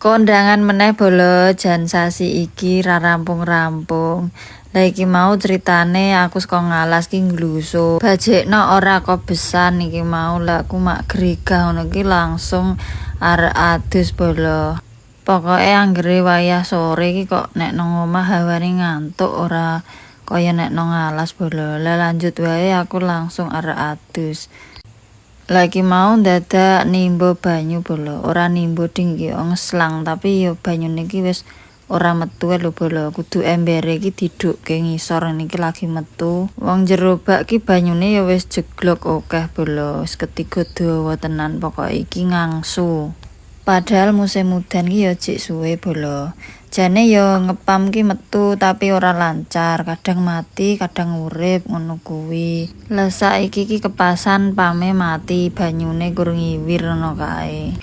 Kondangan meneh bolo jan sasi iki ra rampung-rampung. Lah iki mau ceritane aku saka ngalas ki nglusu. Bajekno ora kobesan iki mau lah aku mak gregah ngono ki langsung arek adus bolo. Pokoke anggere wayah sore iki kok nek nang omah hawane ngantuk ora kaya nek nang ngalas bolo. Lah lanjut wae aku langsung arek adus. Lagi mau dadak nimba banyu bolo, ora nimba ding iki ngeslang tapi yo banyune iki wis ora metu lho bolo, kudu embere iki didukke ngisor niki lagi metu. Wong jero bak ki banyune ya wis jeglok akeh bolo, wis ketiga dawa tenan pokoke iki ngangsu. Padahal musim udan ki ya jek suwe bolo. Jane yo ngepam ki metu tapi ora lancar, kadang mati, kadang urip ngono kuwi. Lah saiki ki kepasan pame mati, banyune gur ngiwir ngono kae.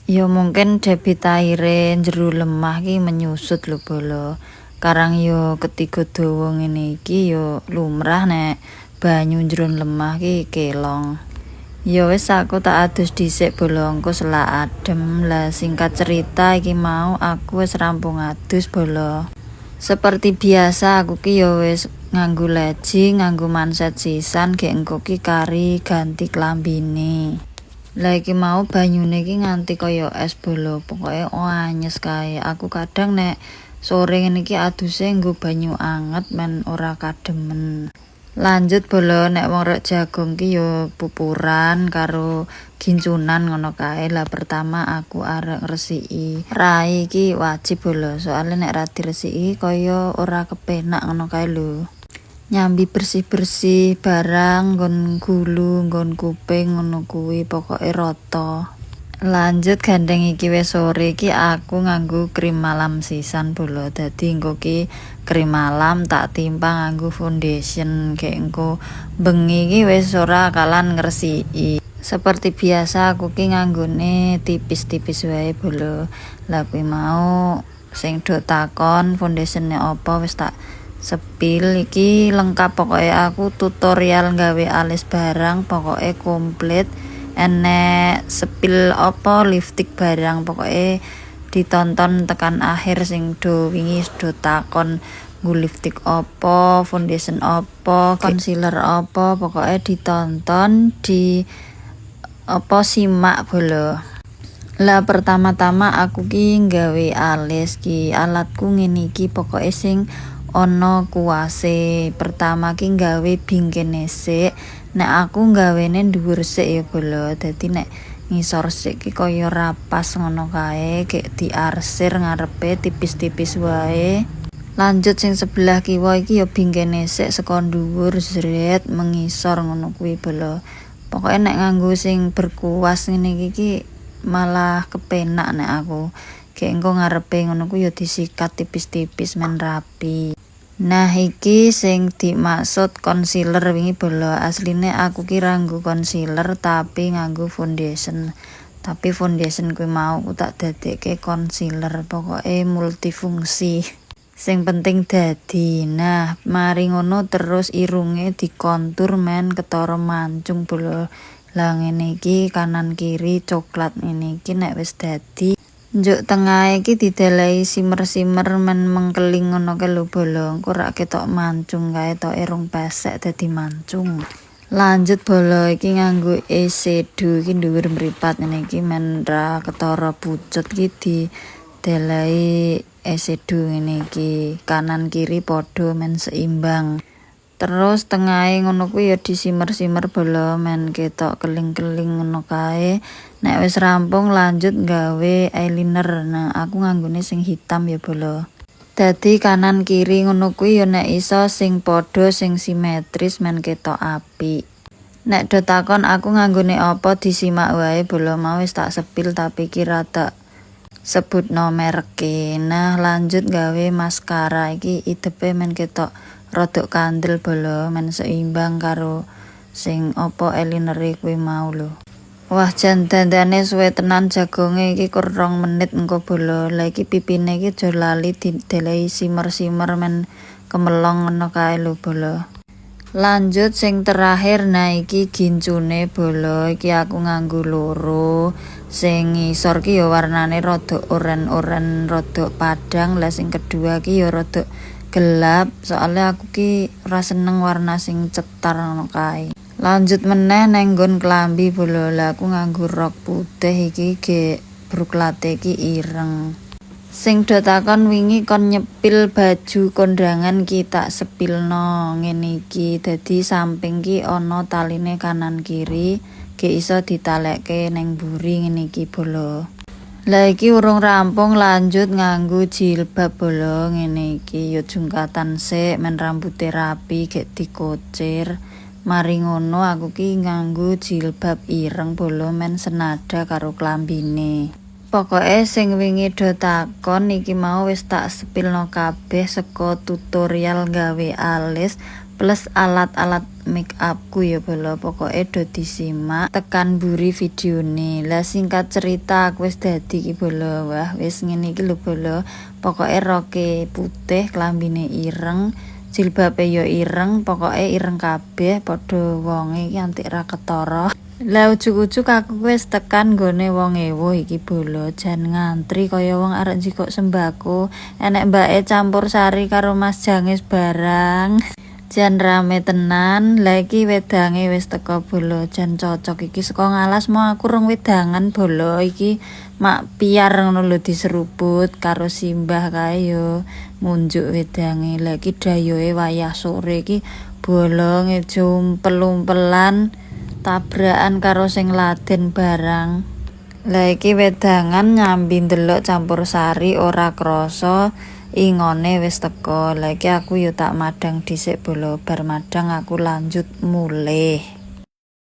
Yo mungkin debit aire jero lemah ki menyusut lho bolo. Karang yo ketiga dawa ngene iki yo lumrah nek banyu jero lemah ki kelong. Ya wis aku tak adus dhisik bolo engko selak adem. Lah singkat cerita iki mau aku wis rampung adus bolo. Seperti biasa aku ki ya wis nganggo leci, nganggo manset sisan gek engko ki kari ganti klambine. Lah iki mau banyune ki nganti kaya es bolo, pokoke anyes kae. Aku kadang nek sore ngene iki aduse nggo banyu anget men ora kademen. Lanjut bolo nek wong rek jagung ki yo pupuran karo gincunan ngono kae. Lah pertama aku arek ngresiki rai ki wajib bolo, soalnya nek ra diresiki kaya ora kepenak ngono kae lho. Nyambi bersih-bersih barang nggon gulu, nggon kuping ngono kuwi pokoke rata. Lanjut gandeng iki wis sore iki aku nganggo krim malam sisan bolo. Dadi engko ki krim malam tak timpang nganggo foundation kayak engko bengi iki wis ora kalan ngresiki. Seperti biasa aku ki nganggone tipis-tipis wae bolo. Lah kuwi mau sing do takon foundatione apa wis tak sepil iki lengkap pokoke aku tutorial gawe alis barang pokoke komplit. Enek sepil apa lipstick barang pokoke ditonton tekan akhir sing do wingi do takon nggo lipstick apa, foundation apa, concealer apa, pokoke ditonton di apa simak bolo. Lah pertama-tama aku ki gawe alis ki alatku ngene iki pokoke sing ana kuase. Pertama ki gawe bingkene sik. Nek aku gawene dhuwur sik ya bolo. Dadi nek ngisor sik ki kaya rapas ngono kae, gek diarsir ngarepe tipis-tipis wae. Lanjut sing sebelah kiwa iki ya bingkene sik saka dhuwur jret mengisor ngono kuwi bolo. Pokoke nek nganggo sing berkuas ngene iki malah kepenak nek aku. Gek engko ngarepe ngono kuwi ya disikat tipis-tipis men rapi. Nah iki sing dimaksud concealer wingi bolo. Asline aku ki nganggo concealer tapi nganggo foundation. Tapi foundation kuwi mau aku tak dadekke concealer, pokoke multifungsi. Sing penting dadi. Nah, mari ngono terus irunge dikontur men ketara mancung bolo. Lah ngene iki kanan kiri coklat ngene iki nek wis dadi njuk tengah iki didelehi simer-simer men mengkeling ngono kae lho bolo. Engko rak ketok mancung kae toke rong pesek dadi mancung. Lanjut bolo iki nganggo eyeshadow iki dhuwur mripat ngene iki men ra ketara pucet iki didelehi eyeshadow ngene iki. Kanan kiri padha men seimbang. Terus tengahe ngono kuwi ya disimer-simer bolo men ketok keling-keling ngono kae. Nek wis rampung lanjut gawe eyeliner. Nah, aku nganggone sing hitam ya bolo. Dadi kanan kiri ngono kuwi ya nek iso sing padha sing simetris men ketok apik. Nek do takon aku nganggone apa disimak wae bolo, mau wis tak sepil tapi ki rada sebutno mereke. Nah, lanjut gawe maskara iki idepe men ketok rodok kandel bolo men seimbang karo sing apa eyeliner kuwi mau lho. Wah jan dandane suwe tenan jagonge iki kur 2 menit engko bolo. Lah iki pipine iki aja lali didelehi simer-simer men kemelong ngono kae lho bolo. Lanjut sing terakhir, nah iki gincune bolo iki aku nganggo loro. Sing ngisor ki ya warnane rada oren-oren rada padang, lah sing kedua ki ya rada gelap. Soalnya aku ki ora seneng warna sing cetar ngono kae. Lanjut meneh neng nggon klambi bolo, lah aku nganggo rok putih iki ge bruklate ki ireng. Sing do takon wingi kon nyepil baju kondangan ki tak sepilno ngene iki. Dadi samping ki ana taline kanan kiri, ge iso ditalekke neng mburi ngene iki bolo. Lah iki urung rampung, lanjut nganggo jilbab bolo ngene iki. Yo jungkatan sik men rambuté rapi gek dikocir. Mari ngono aku ki nganggo jilbab ireng bolo men senada karo klambine. Pokoke sing wingi do takon iki mau wis tak sepilno kabeh saka tutorial gawe alis plus alat-alat make upku ya bolo. Pokoke do disimak tekan mburi videone. Lah singkat cerita aku wis dadi iki bolo. Wah wis ngene iki lho bolo. Pokoke roke putih, klambine ireng, jilbabe yo ireng, pokoke ireng kabeh padha wonge iki antik ra ketara. Lah ujug-ujug aku wis tekan nggone wong ewo iki bolo. Jan ngantri kaya wong arek njikok sembako, enek mbake campur sari karo Mas Jangis barang. Jan rame tenan. Lah iki wedange wis teko bolo, jan cocok iki saka ngalas mau aku rong wedangan bolo iki mak piar ngono lho diseruput karo simbah kae yo munjuk wedange. Lah iki dayoe wayah sore iki bolo ngejumpel-umpelan tabrakan karo sing laden barang. Lah iki wedangan nyambi ndelok campur sari ora krasa ingone wis teko. Lah iki aku yo tak madang dhisik bolo, bar madang aku lanjut mulih.